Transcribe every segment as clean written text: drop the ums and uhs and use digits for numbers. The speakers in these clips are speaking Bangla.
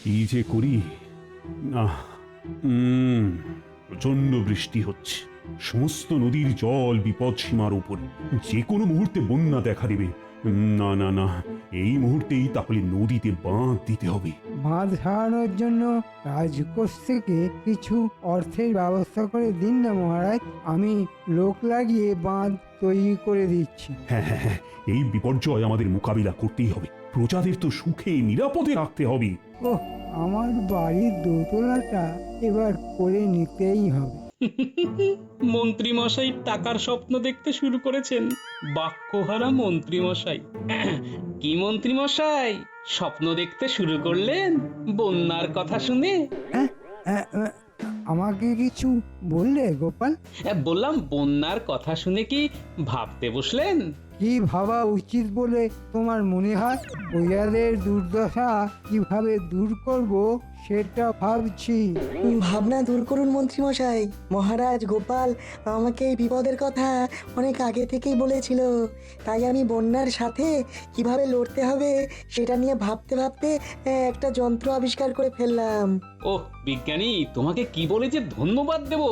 কি যে করি না। প্রচন্ড বৃষ্টি হচ্ছে, সমস্ত নদীর জল বিপদ সীমার উপরে, যে কোনো মুহূর্তে বন্যা দেখা দেবে। না না না, এই মুহূর্তেই তাহলে নদীতে বাঁধ দিতে হবে। বাঁধ সারানোর জন্য রাজকোষ থেকে কিছু অর্থের ব্যবস্থা করে দিন না মহারাজ, আমি লোক লাগিয়ে বাঁধ তৈরি করে দিচ্ছি। হ্যাঁ হ্যাঁ হ্যাঁ, এই বিপর্যয় আমাদের মোকাবিলা করতেই হবে, প্রজাদের তো সুখে নিরাপদে রাখতে হবে। ওহ, আমার বাড়ির দোতলাটা এবার করে নিতেই হবে। মন্ত্রী মশাই টাকার স্বপ্ন দেখতে শুরু করেছেন। বাক্যহারা মন্ত্রী মশাই। কি মন্ত্রী মশাই, স্বপ্ন দেখতে শুরু করলেন বন্যার কথা শুনে? হ্যাঁ, আমাকে কিছু বললে গোপাল? বললাম বন্যার কথা শুনে কি ভাবতে বসলেন? কি ভাবা উচিত বলে তোমার মনে হয়? প্রজাদের দুর্দশা কিভাবে দূর করব সেটা ভাবছি। ভাবনা দূর করুন মন্ত্রীমশাই। মহারাজ গোপাল আমাকে এই বিপদের কথা অনেক আগে থেকেই বলেছিল, তাই আমি বন্যার সাথে কিভাবে লড়তে হবে সেটা নিয়ে ভাবতে ভাবতে একটা যন্ত্র আবিষ্কার করে ফেললাম। ও বিজ্ঞানী, তোমাকে কি বলে যে ধন্যবাদ দেব।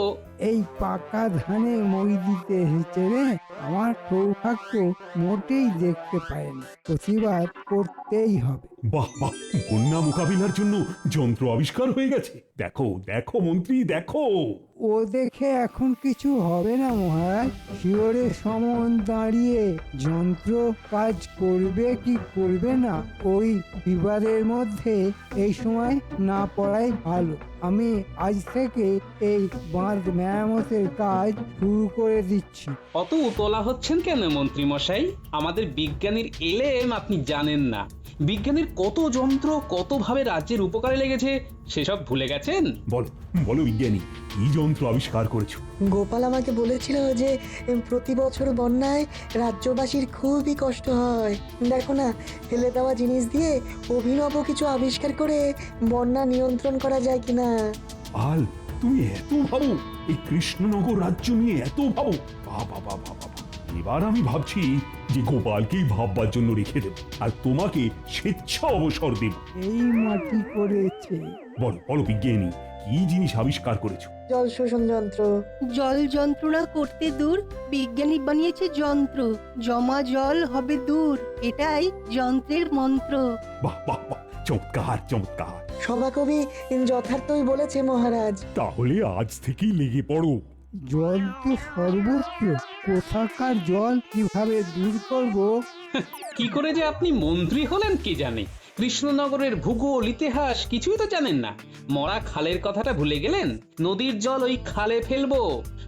এই পাকা ধানে মই দিতে এসেছে রে, আমার সৌভাগ্য মোটেই দেখতে পায় না, প্রতিবাদ করতেই হবে। বাহ বাহ, বন্যা মোকাবিলার জন্য যন্ত্র আবিষ্কার হয়ে গেছে। দেখো দেখো মন্ত্রী, দেখো। ও দেখে এখন কিছু হবে না মহারাজ, শিওরের সমন দাঁড়িয়ে যন্ত্র কাজ করবে কি করবে না ওই বিবাদের মধ্যে এই সময় না পড়াই ভালো। আমি আজ থেকে এই বাঁধ মেরামতের কাজ শুরু করে দিচ্ছি। অত উতলা হচ্ছেন কেন মন্ত্রী মশাই? আমাদের বিজ্ঞানীর এলেম আপনি জানেন না। বিজ্ঞানীর কত যন্ত্র কতভাবে রাজ্যের উপকারে লেগেছে সেসব ভুলে গেছেন? বলো বলো বিজ্ঞানী, কি যন্ত্র আবিষ্কার করেছো? গোপাল আমাকে বলেছিল যে প্রতি বছর বন্যায় রাজ্যবাসীর খুবই কষ্ট হয়। দেখো না, ফেলে দেওয়া জিনিস দিয়ে অভিনব কিছু আবিষ্কার করে বন্যা নিয়ন্ত্রণ করা যায় কিনা। আল, তুমি এত ভাবো, এই কৃষ্ণনগর রাজ্য নিয়ে এত ভাবো? বাবা বাবা বাবা, এবার আমি ভাবছি যে গোপালকেই ভাববার জন্য রেখে দেব, আর তোমাকে স্বেচ্ছা অবসর দেব। এই মাটি করেছে। বলো বলো বিজ্ঞানী, কি জিনিস আবিষ্কার করেছো? জল শোষণ যন্ত্র। জল যন্ত্রণা করতে দূর বিজ্ঞানী বানিয়েছে যন্ত্র, জমা জল হবে দূর, এটাই যন্ত্রের মন্ত্র। বাহ বাহ বাহ, চমৎকার চমৎকার। সভাকবি যথার্থই বলেছে মহারাজ। তাহলে আজ থেকেই লেগে পড়ো। জল তো সর্বত্র, কোথাকার জল কিভাবে দূর করব? কি করে যে আপনি মন্ত্রী হলেন কি জানে। কৃষ্ণনগরের ভূগোল ইতিহাস কিছুই তো জানেন না। মরা খালের কথাটা ভুলে গেলেন? নদীর জল ওই খালে ফেলবো,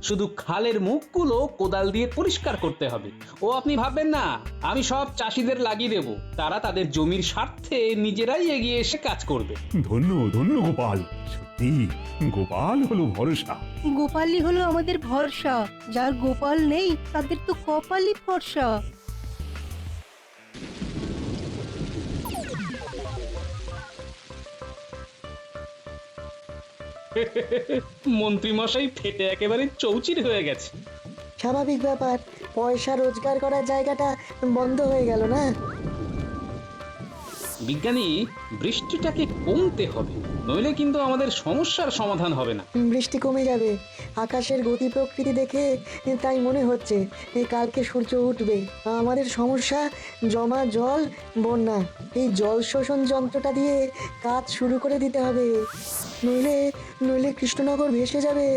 শুধু খালের মুখগুলো কোদাল দিয়ে পরিষ্কার করতে হবে। ও আপনি ভাববেন না আমি সব চাষিদের লাগিয়ে দেব, তারা তাদের জমির স্বার্থে নিজেরাই এগিয়ে এসে কাজ করবে। ধন্য ধন্য গোপাল, সত্যি গোপাল হলো ভরসা। গোপালই হলো আমাদের ভরসা, যার গোপাল নেই তাদের তো কপালই ফর্সা। মন্ত্রী মশাই ফেটে একেবারে চৌচির হয়ে গেছে। স্বাভাবিক ব্যাপার, পয়সা রোজগার করার জায়গাটা বন্ধ হয়ে গেল না। বিজ্ঞানী, বৃষ্টিটাকে কমতে হবে, নইলে কিন্তু আমাদের সমস্যার সমাধান হবে না। বৃষ্টি কমে যাবে, আকাশের গতি প্রকৃতি দেখে তাই মনে হচ্ছে কালকে সূর্য উঠবে। আমাদের সমস্যা জমা জল, বন্যা। এই জল শোষণ যন্ত্রটা দিয়ে কাজ শুরু করে দিতে হবে, নইলে নইলে কৃষ্ণনগর ভেসে যাবে।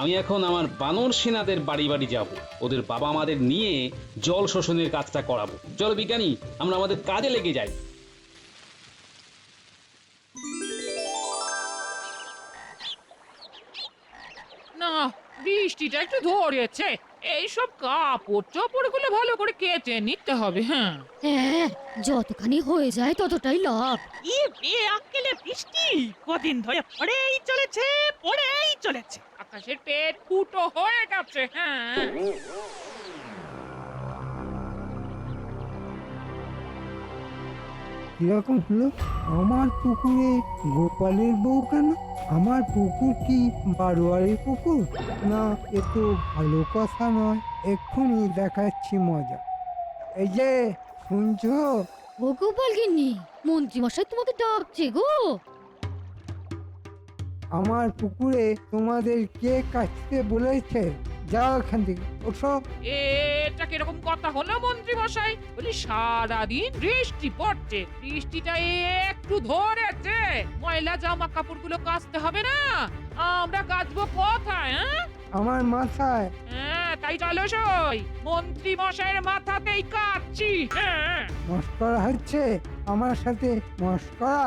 আমি এখন আমার বানর সেনাদের বাড়ি বাড়ি যাব, ওদের বাবা মাদের নিয়ে জল শোষণের কাজটা করাবো। চলো বিজ্ঞানী, আমরা আমাদের কাজে লেগে যাই। না, বৃষ্টিটা একটু ধরেছে, এইসব কাপড় চোপড় গুলো ভালো করে কেচে নিতে হবে। হ্যাঁ, হ্যাঁ, যতখানি হয়ে যায় ততটাই লাভ। ই বেআক্কেলে বৃষ্টি কদিন ধরে পড়েই চলেছে, পড়েই চলেছে। আকাশের পেট ফুটো হয়ে গেছে। হ্যাঁ, কিরকম হলো? আমার পুকুরে গোপালের বউ কেন? আমার পুকুর কি বারোয়ারি পুকুর? না, এ তো ভালো কথা নয়, এক্ষুনি দেখাচ্ছি মজা। এই যে শুনছো? ও গোপাল গিন্নি, মন্ত্রী মশাই তোমাকে ডাকছে গো। আমার পুকুরে তোমাদের কে কাটতে বলেছে? যাও এখান থেকে, ওঠো। এটা কিরকম কথা হলো মন্ত্রী মশাই? বলি সারাদিন বৃষ্টি পড়ছে, বৃষ্টিটা একটু ধরেছে, ময়লা জামা কাপড়গুলো কাচতে হবে না? আমরা কাচবো কোথায়? আমার মাথায়। হ্যাঁ, তাই চলো সই, মন্ত্রী মশাইয়ের মাথাতেই কাচ্ছি। হ্যাঁ, মস্করা হচ্ছে আমার সাথে? মস্করা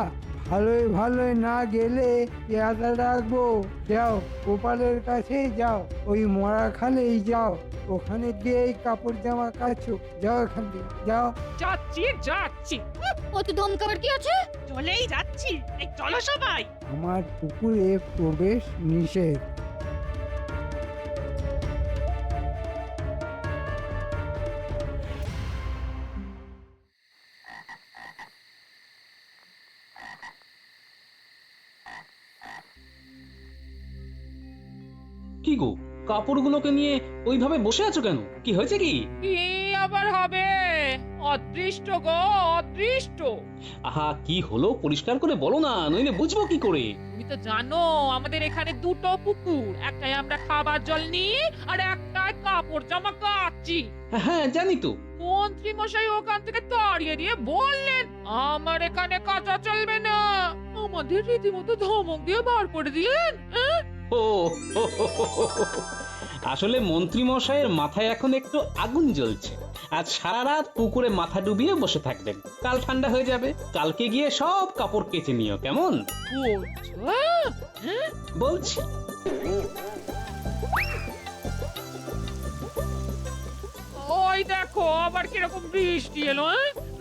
ভালোই ভালোই না গেলে পেয়াদা রাখবো। যাও গোপালের কাছে যাও, ওই মরা খালেই যাও, ওখানে গিয়ে এই কাপড় জামা কাচো। যাও এখান থেকে, যাও। যাচ্ছি যাচ্ছি। অত দমকাবার কি আছে? চলেই যাচ্ছি, এই চলো সবাই। আমার পুকুরে প্রবেশ নিষেধ। কি গো, কাপড়গুলোকে নিয়ে ওইভাবে বসে আছো কেন? কি হয়েছে কি? কি আবার হবে? অদৃষ্ট গো, অদৃষ্ট। আহা, কি হলো পরিষ্কার করে বলো না, নইলে বুঝবো কি করে? তুমি তো জানো আমাদের এখানে দুটো পুকুর, একটাই আমরা খাবার জল নিই আর একটাই কাপড় জামা কাচ্ছি। হ্যাঁ জানি তো। মন্ত্রী মশাই ওখান থেকে তাড়িয়ে দিয়ে বললেন আমার এখানে কাঁচা চলবে না, আমাদের রীতিমতো ধমক দিয়ে বার করে দিলেন। ও আসলে মন্ত্রী মশাইয়ের মাথায় এখন একটু আগুন জ্বলছে। আজ সারা রাত পুকুরে মাথা ডুবিয়ে বসে থাকবেন, কাল ঠান্ডা হয়ে যাবে, কালকে গিয়ে সব কাপড় কেচে নিও, কেমন? বলছো? বলছি। ওই দেখো আবার কিরকম বৃষ্টি এলো।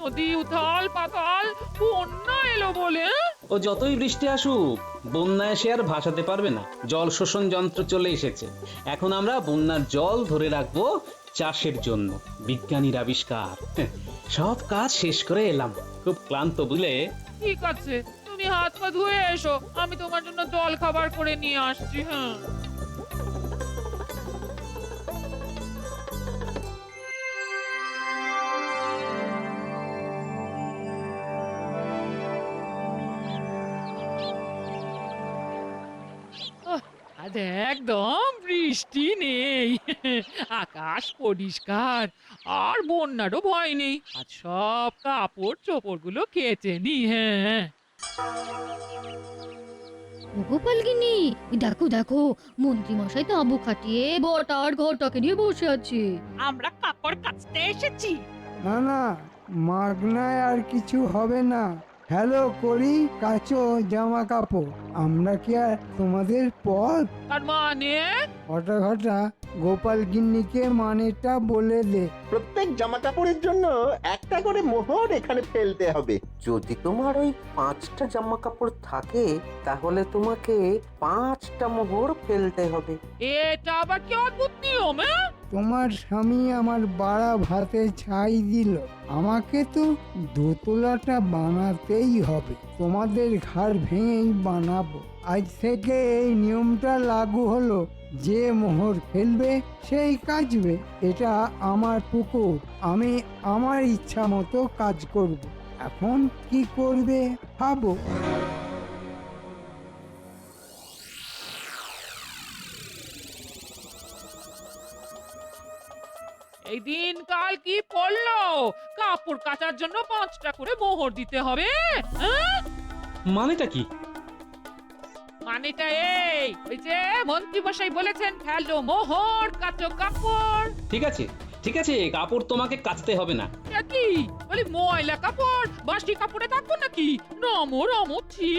নদী উথাল পাতাল, বন্যা এলো বলে। ও যতই বৃষ্টি আসুক, বন্যা এসে আর ভাসাতে পারবে না। জল শোষণ যন্ত্র চলে এসেছে। এখন আমরা বন্যার জল ধরে রাখবো চাষের জন্য। বিজ্ঞানীর আবিষ্কার। সব কাজ শেষ করে এলাম, খুব ক্লান্ত বুঝলে। ঠিক আছে, তুমি হাত পা ধুয়ে এসো, আমি তোমার জন্য জল খাবার করে নিয়ে আসছি। হ্যাঁ, আজ একদম বৃষ্টি নেই, আকাশ পরিষ্কার, আর বন্যারও ভয় নেই। আজ সব কাপড় চোপড় গুলো কেচে নি। হ্যাঁ, গোপালগিনি, দেখো দেখো, মন্ত্রী মশাই তাঁবু খাটিয়ে বটা আর ঘরটাকে নিয়ে বসে আছে। আমরা কাপড় কাচতে এসেছি। না না, মাগনায় আর কিছু হবে না। হ্যালো করি, কাচো জামা কাপড়। আমরা কি আর তোমাদের পথ? তার মানে ঘটা ঘটা গোপাল গিন্নিকে মানেটা বলে দে। প্রত্যেক জামা কাপড়ের জন্য একটা করে মোহর এখানে ফেলতে হবে। যদি তোমার ওই 5টা জামা কাপড় থাকে তাহলে তোমাকে 5টা মোহর ফেলতে হবে। এটা আবার কি অদ্ভুত নিয়ম? তোমার স্বামী আমার বাড়া ভাতে ছাই দিল, আমাকে তো দোতলাটা বানাতেই হবে। তোমাদের ঘাড় ভেঙেই বানাবো। আজ থেকে এই নিয়মটা লাগু হলো, যে মোহর ফেলবে সেই কাচবে। এটা আমার পুকুর, আমি আমার ইচ্ছা মতো কাজ করব। এখন কি করবে ভাবো। এই দিন কাল কি পড়লো? কাপড় কাচার জন্য 5টা করে মোহর দিতে হবে। মানেটা কি? মানেটা এই, ওই যে মন্ত্রী মশাই বলেছেন ফেলো মোহর, কাচো কাপড়। ঠিক আছে ঠিক আছে, কাপড় তোমাকে কাচতে হবে না। এ কি বলি, ময়লা কাপড় বাসি কাপড়ে থাকবো নাকি? রামো রামো ছি।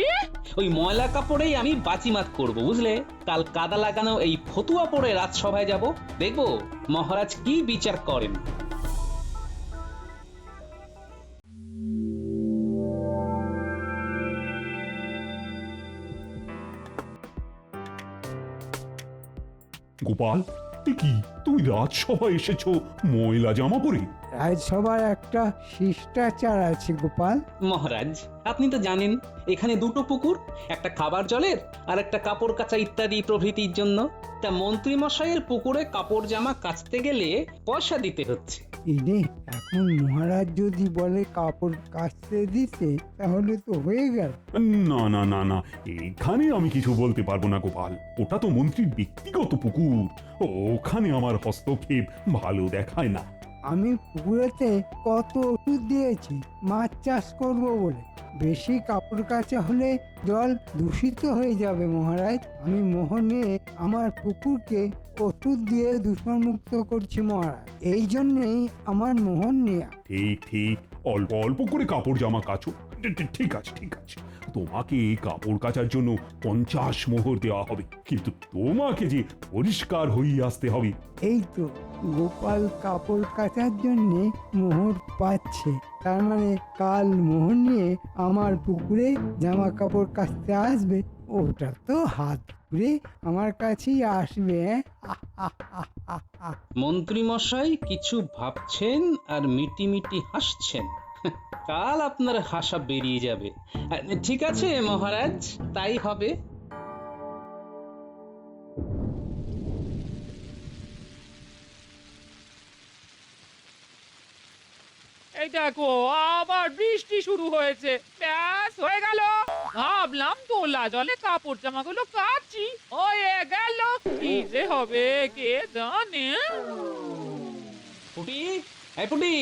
ওই ময়লা কাপড়েই আমি বাজিমাত করব, বুঝলে? কাল কাদা লাগানো এই ফতুয়া পরে রাজসভায় যাব, দেখবো মহারাজ কি বিচার করেন। গোপাল, এ কি তুমি রাজসভায় এসেছো ময়লা জামা পরে? রাজসভার একটা শিষ্টাচার আছে গোপাল। মহারাজ, আপনি তো জানেন এখানে দুটো পুকুর, একটা খাবার জলের আর একটা কাপড় কাচা ইত্যাদি প্রভৃতির জন্য। তা মন্ত্রী মশাইয়ের পুকুরে কাপড় জামা কাচতে গেলে পয়সা দিতে হচ্ছে। ইনে এখন মহারাজ যদি বলে কাপড় কাচতে দিতে তাহলে তো হয়ে গেল। না না না না, এখানে আমি কিছু বলতে পারবো না গোপাল। ওটা তো মন্ত্রীর ব্যক্তিগত পুকুর, ওখানে আমার হস্তক্ষেপ ভালো দেখায় না। আমি পুকুরেতে কত ওষুধ দিয়েছি মাছ চাষ করব বলে। বেশি কাপড় কাচা হলে জল দূষিত হয়ে যাবে মহারাজ। আমি মোহনে আমার পুকুরকে ওষুধ দিয়ে দূষণমুক্ত করছি মহারাজ, এই জন্যেই আমার মোহন নেয়া। ঠিক ঠিক, অল্প অল্প করে কাপড় জামা কাচো। ঠিক আছে ঠিক আছে, তোমাকে কাপড় কাচার জন্য 50 মোহর দেওয়া হবে, কিন্তু তোমাকে যে পরিষ্কার হয়ে আসতে হবে। এই তো গোপাল কাপড় কাচার জন্যে মোহর পাচ্ছে, তার মানে কাল মোহর নিয়ে আমার পুকুরে জামা কাপড় কাচতে আসবে। ওটা তো হাত ঘুরে আমার কাছেই আসবে। মন্ত্রী মশাই কিছু ভাবছেন আর মিটি মিটি হাসছেন। কাল আপনার হাসা বেরিয়ে যাবে। ঠিক আছে মহারাজ, তাই হবে। এই দেখো আবার বৃষ্টি শুরু হয়েছে। ব্যাস হয়ে গেল। ভাবলাম দোলা জলে কাপড় জামাগুলো কাচি, হয়ে গেল। কি যে হবে কে জানে। পুটি, এই পুটি,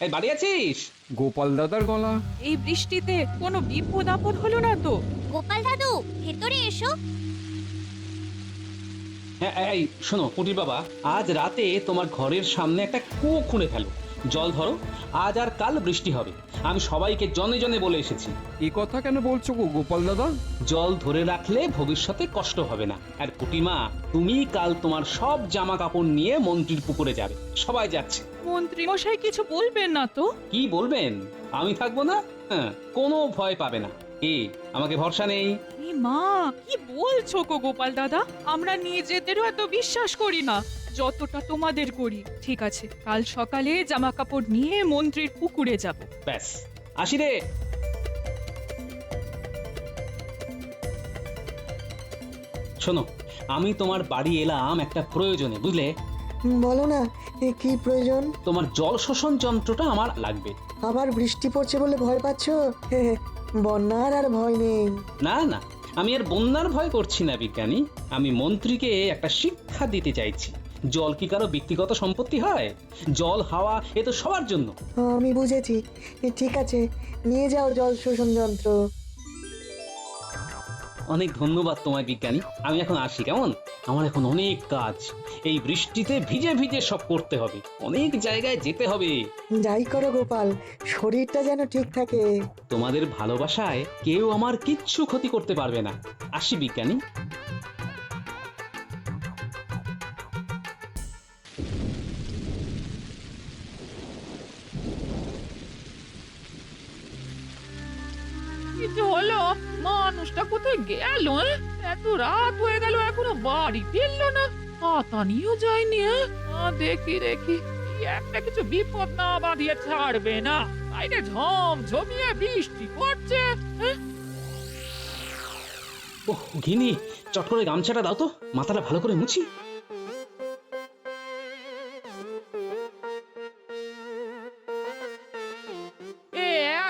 এই বাড়ি আছিস? গোপাল দাদার গলা। এই বৃষ্টিতে কোনো বিপদ আপদ হলো না তো? গোপাল দাদু ভেতরে এসো। হ্যাঁ এই শোনো পুটির বাবা, আজ রাতে তোমার ঘরের সামনে একটা কুয়ো খুঁড়ে ফেলো, জল ধরো। আজ আর কাল বৃষ্টি হবে, আমি সবাইকে জনে জনে বলে এসেছি। এ কথা কেন বলছো গো গোপাল দাদা? জল ধরে রাখলে ভবিষ্যতে কষ্ট হবে না। আর পুটিমা, তুমি কাল তোমার সব জামা কাপড় নিয়ে মন্ত্রীর পুকুরে যাবে, সবাই যাচ্ছে। মন্ত্রী মশাই কিছু বলবেন না তো? কি বলবেন? আমি থাকবো না? হ্যাঁ, কোনো ভয় পাবে না। আমাকে ভরসা নেই? মা, কি বলছো গো গোপাল দাদা? আমরা নিজেদেরও এত বিশ্বাস করি না যতটা তোমাদের করি। ঠিক আছে, কাল সকালে জামা কাপড় নিয়ে মন্ত্রীর পুকুরে যাব। ব্যাস, আসি রে। শোনো, আমি তোমার বাড়ি এলাম একটা প্রয়োজনে, বুঝলে? বলো না কি প্রয়োজন? তোমার জল শোষণ যন্ত্রটা আমার লাগবে। আবার বৃষ্টি পড়ছে বলে ভয় পাচ্ছ? বন্যার আর ভয় নেই। না না, আমি আর বন্যার ভয় করছি না বিজ্ঞানী। আমি মন্ত্রীকে একটা শিক্ষা দিতে চাইছি। জল কি কারো ব্যক্তিগত সম্পত্তি হয়? জল হাওয়া এ তো সবার জন্য। আমি বুঝেছি, ঠিক আছে, নিয়ে যাও জল শোষণ যন্ত্র। অনেক ধন্যবাদ তোমায় বিজ্ঞানী, আমি এখন আসি কেমন? আমার এখন অনেক কাজ, এই বৃষ্টিতে ভিজে ভিজে সব করতে হবে, অনেক জায়গায় যেতে হবে। যাই করো গোপাল, শরীরটা যেন ঠিক থাকে। তোমাদের ভালোবাসায় কেউ আমার কিচ্ছু ক্ষতি করতে পারবে না। আসি বিজ্ঞানী। কিছু হলো? মানুষটা কোথায় গেল? এত রাত হয়ে গেল এখনো বাড়ি ফিরলো না, হাতা নিয়েও যায়নি। দেখি দেখি কি একটা কিছু বিপদ না বাঁধিয়ে ছাড়বে না। বাইরে ঝমঝমিয়ে বৃষ্টি পড়ছে। ওহ ঘিনি, চট করে গামছাটা দাও তো, মাথাটা ভালো করে মুছি।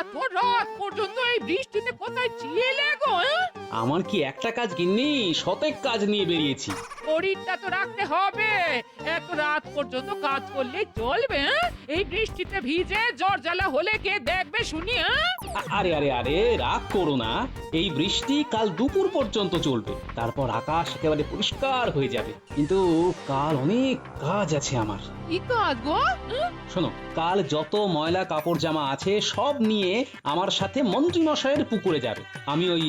এত রাত পর্যন্ত এই বৃষ্টিতে কোথায় ছিলে গো? আমার কি একটা কাজ গিন্নি, শতেক কাজ নিয়ে বেরিয়েছি। শরীরটা তো রাখতে হবে, এত রাত পর্যন্ত কাজ করলে চলবে? এই বৃষ্টিতে ভিজে জ্বর জ্বালা হলে কে দেখবে শুনি? আরে আরে আরে, রাগ করো না, এই বৃষ্টি কাল দুপুর পর্যন্ত চলবে, তারপর আকাশ একেবারে পরিষ্কার হয়ে যাবে। কিন্তু কাল অনেক কাজ আছে আমার। কি কাজ গো? শোনো, কাল যত ময়লা কাপড় জামা আছে সব নিয়ে আমার সাথে মন্ত্রী মশাইয়ের পুকুরে যাবে। আমি ওই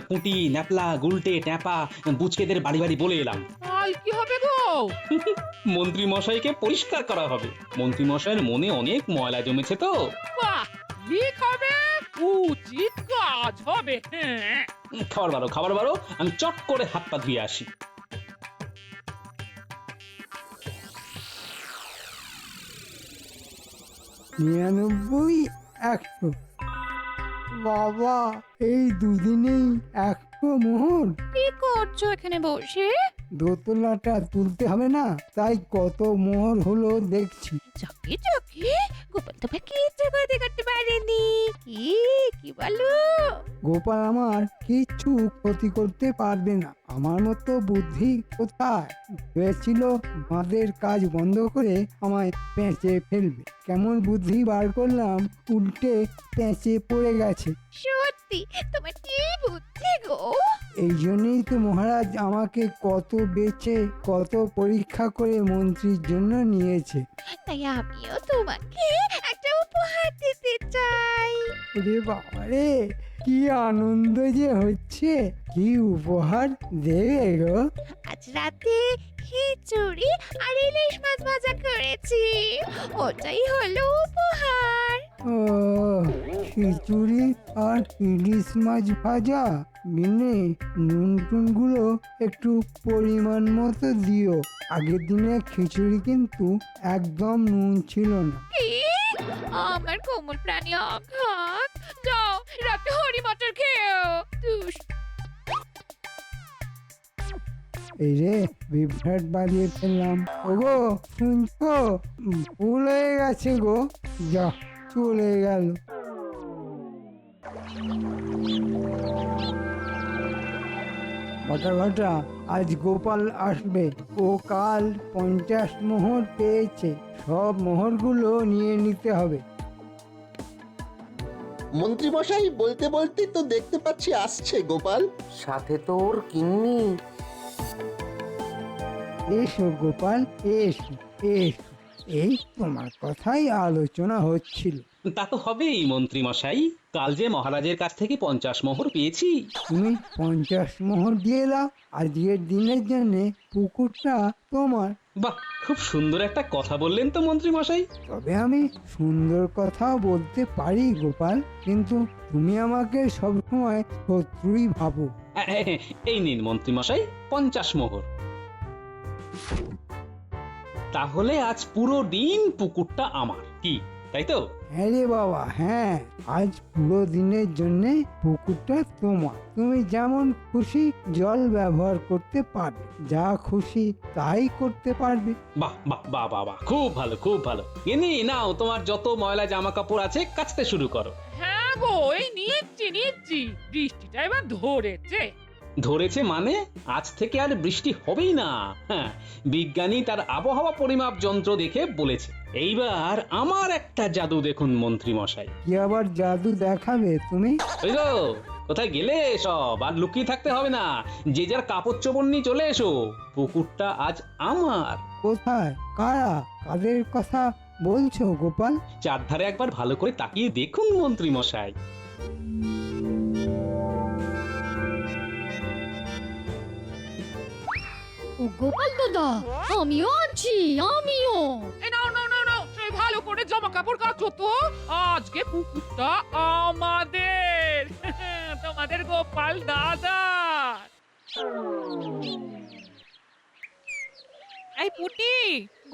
পুঁটি, ন্যাপলা, গুলটে, ট্যাপা, বুচকেদের বাড়ি বাড়ি বলে এলাম। কাল কি হবে গো? মন্ত্রী মশাইকে পরিষ্কার করা হবে। মন্ত্রী মশাইয়ের মনে অনেক ময়লা জমেছে তো। বাহ, ঠিক হবে, উচিত কাজ হবে। হ্যাঁ, খাবার বারো, আমি চট করে হাত পা ধুয়ে আসি। 99, 100। বাবা, এই দুদিনেই 100 মোহর। কি করছো এখানে বসে? দোতলাটা তুলতে হবে না, তাই কত মোহর হলো দেখছি। চাকি চাকি গোপাল তো ভাই কিচ্ছু করতে পারেনি। কি বলো? গোপাল আমার কিচ্ছু ক্ষতি করতে পারবে না। আমার মতো বুদ্ধি কোথায়? ভেবেছিল বাঁধের কাজ বন্ধ করে আমায় পেঁচে ফেলবে। কেমন বুদ্ধি বার করলাম, উল্টে পেঁচে পড়ে গেছে। সত্যি তোমার কি বুদ্ধি গো? এই জন্যই তো মহারাজ আমাকে কত বেচে কত পরীক্ষা করে মন্ত্রীর জন্য নিয়েছে। তাই আমিও তোমাকে একটা উপহার দিতে চাই। ওরে বাবারে, কি আনন্দ যে হচ্ছে! কি উপহার দেবে গো? আজ রাতে খিচুড়ি আর ইলিশ মাছ ভাজা করেছি, ওটাই হলো উপহার। ও, খিচুড়ি আর ইলিশ মাছ ভাজা। মিনে নুন টুনগুলো একটু পরিমাণ মতো দিও। আগের দিনে খিচুড়ি কিন্তু একদম নুন ছিল না। কি? আমার কোমল প্রাণী আঘাত। যাও রাতে হরি মটর খেও। এই রে, বিভ্রাট বাজিয়ে ফেললাম। ওগো, শুনছো? ভুল হয়ে গেছে গো। যা, চলে গেল। ঘটা আজ গোপাল আসবে। ও কাল 50 মোহর পেয়েছে। সব মোহরগুলো নিয়ে নিতে হবে। মন্ত্রী মশাই বলতে বলতে তো দেখতে পাচ্ছি আসছে গোপাল। সাথে তোর কিন্নি। এসো গোপাল, এসো এসো। এই তোমার কথাই আলোচনা হচ্ছিল। তা তো হবেই মন্ত্রী মশাই, কাল যে মহারাজের কাছ থেকে 50 মোহর পেয়েছি। তুমি 50 মোহর দিয়ে দাও। আজকের দিনের জন্য পুকুরটা তোমার। বাহ, খুব সুন্দর একটা কথা বললেন তো মন্ত্রী মশাই। তবে আমি সুন্দর কথাও বলতে পারি গোপাল, কিন্তু তুমি আমাকে সবসময় শত্রুই ভাবো। এই নিন মন্ত্রী মশাই 50 মোহর। তাহলে আজ পুরো দিন পুকুরটা আমার, কি তাই তো? হ্যাঁ রে বাবা, হ্যাঁ, আজ পুরো দিনের জন্য পুকুরটা তোমার। তুমি যেমন খুশি জল ব্যবহার করতে পারবে, যা খুশি তাই করতে পারবে। বাহ বাহ বাহ বাহ বাহ, খুব ভালো খুব ভালো। এনে নাও, তোমার যত ময়লা জামা কাপড় আছে কাচতে শুরু করো। হ্যাঁ গো, এই নিচ্ছি। বৃষ্টিটা এবার ধরেছে। ধরেছে মানে আজ থেকে আর বৃষ্টি হবেই না। হ্যাঁ, বিজ্ঞানী তার আবহাওয়া পরিমাপ যন্ত্র দেখে বলেছে। এইবার আমার একটা জাদু দেখুন মন্ত্রী মশাই। কি আবার জাদু দেখাবে তুমি? ওই গো, কোথায় গেলে সব? আর লুকিয়ে থাকতে হবে না, যে যার কাপড় চোপড় নিয়ে চলে এসো। পুকুরটা আজ আমার। কোথায়? কারা? কাদের কথা বলছো গোপাল? চারধারে একবার ভালো করে তাকিয়ে দেখুন মন্ত্রী মশাই। ও গোপাল দাদা, আমিও আছি, আমিও। এই নাও, সেই ভালো করে জামা কাপড় কাচো তো। আজকে পুকুরটা আমাদের, তোমাদের গোপাল দাদা। এই পুটি,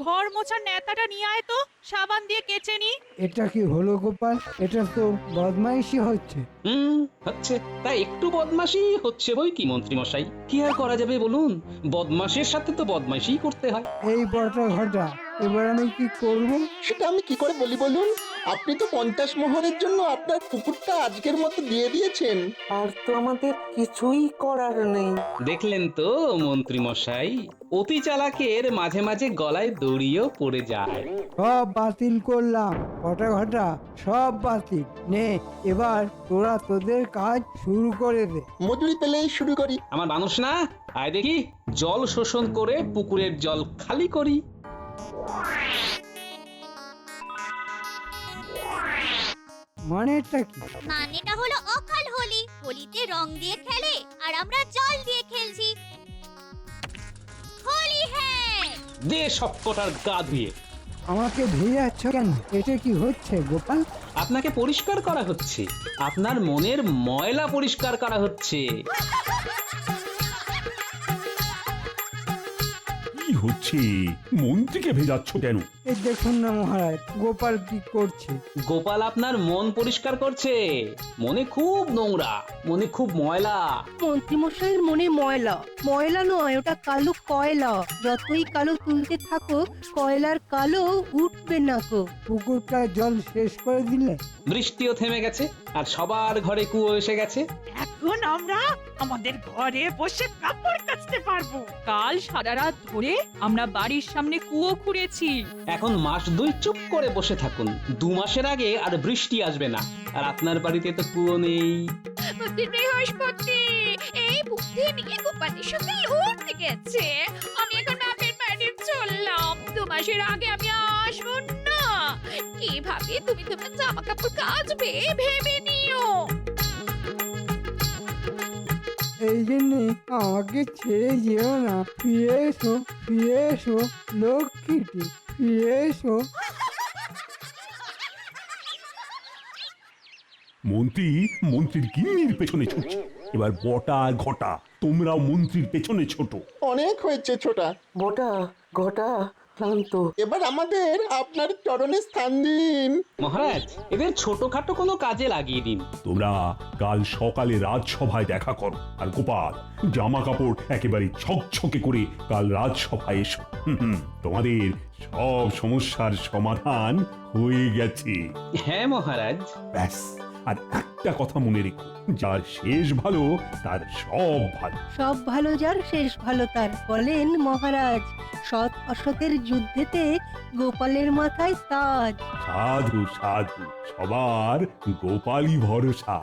ঘর মোছার নেতাটা নিয়ে আয় তো, সাবান দিয়ে কেচে নি। এটা কি হলো গোপাল? এটা তো বদমাইশি হচ্ছে। হচ্ছে, তা একটু বদমাশি হচ্ছে বই কি মন্ত্রী মশাই, কি আর করা যাবে বলুন? বদমাশের সাথে তো বদমাশি করতে হয়। এই বটা ঘটা, এবার আমি কি করব? সেটা আমি কি করে বলি বলুন? আপনি তো 50 মোহরের জন্য আপনার পুকুরটা আজকের মতো দিয়ে দিয়েছেন। আর তো আমাদের কিছুই করার নেই। দেখলেন তো মন্ত্রী মশাই, অতি চালাকের মাঝে মাঝে গলায় দড়িও পড়ে যায়। সব বাতিল করলাম ঘটা ঘটা, সব বাতিল। নে, এবার তোরা তোদের কাজ শুরু করে দে। মজুরি পেলেই শুরু করি। আমার মানুষ না, আয় দেখি জল শোষণ করে পুকুরের জল খালি করি। মানেটা কি? মানেটা হলো অকাল হোলি। হোলিতে রং দিয়ে খেলে আর আমরা জল দিয়ে খেলছি। হোলি হ্যাঁ। দে সবকটার গা ধুয়ে। আমাকে ভিজাচ্ছ কেন? এটা কি হচ্ছে গোপাল? আপনাকে পরিষ্কার করা হচ্ছে, আপনার মনের ময়লা পরিষ্কার করা হচ্ছে। কি হচ্ছে? মন্ত্রীকে ভেজাচ্ছ কেন? এই দেখুন না মহারাজ, গোপাল কি করছে। গোপাল আপনার মন পরিষ্কার করছে। মনে খুব নোংরা, মনে খুব ময়লা। মন্ত্রীমশাইয়ের মনে ময়লা, ময়লা নয়, ওটা কালো কয়লা। যতই কালো তুলতে থাকো, কয়লার কালো উঠবে না গো। পুকুরটার জল শেষ করে দিলে? বৃষ্টিও থেমে গেছে আর সবার ঘরে কুয়ো এসে গেছে। এখন আমরা আমাদের ঘরে বসে কাপড় কাচতে পারবো। কাল সারা রাত ধরে আমরা বাড়ির সামনে কুয়ো খুঁড়েছি। এখন মাস 2 চুপ করে বসে থাকুন। 2 মাসের আগে আর বৃষ্টি আসবে না। আর আপনার বাড়িতে তো কুয়ো নেই। বৃহস্পতি এই বুদ্ধি নিয়ে গোপালের সঙ্গে লড়তে গেছে। আমি এখন বাপের বাড়ি চললাম। 2 মাসের আগে আমি আসবো না। কিভাবে তুমি তোমার জামা কাপড় কাচবে ভেবে নিও। এই জন্যে আমাকে ছেড়ে যেও না। ফিরে এসো, ফিরে এসো লক্ষ্মীটি, ফিরে এসো। মন্ত্রীর গিন্নির পেছনে ছুটছে। এবার বটা ঘটা তোমরাও মন্ত্রীর পেছনে ছোট। অনেক হয়েছে ছোটা। বটা ঘটা ক্লান্ত। এবার আমাদের আপনার চরণে স্থান দিন। মহারাজ, এদের ছোটখাটো কোনো কাজে লাগিয়ে দিন। তোমরা কাল সকালে রাজসভায় দেখা করো। আর গোপাল, জামা কাপড় একেবারে ছকছকে করে কাল রাজসভায় এসো। তোমাদের সব সমস্যার সমাধান হয়ে গেছে। হ্যাঁ মহারাজ। ব্যাস, আর একটা কথা মনে রেখো, যার শেষ ভালো তার সব ভালো। সব ভালো যার শেষ ভালো তার, বলেন মহারাজ। সৎ অসতের যুদ্ধেতে গোপালের মাথায় তাজ। সাধু সাধু, সবার গোপালই ভরসা।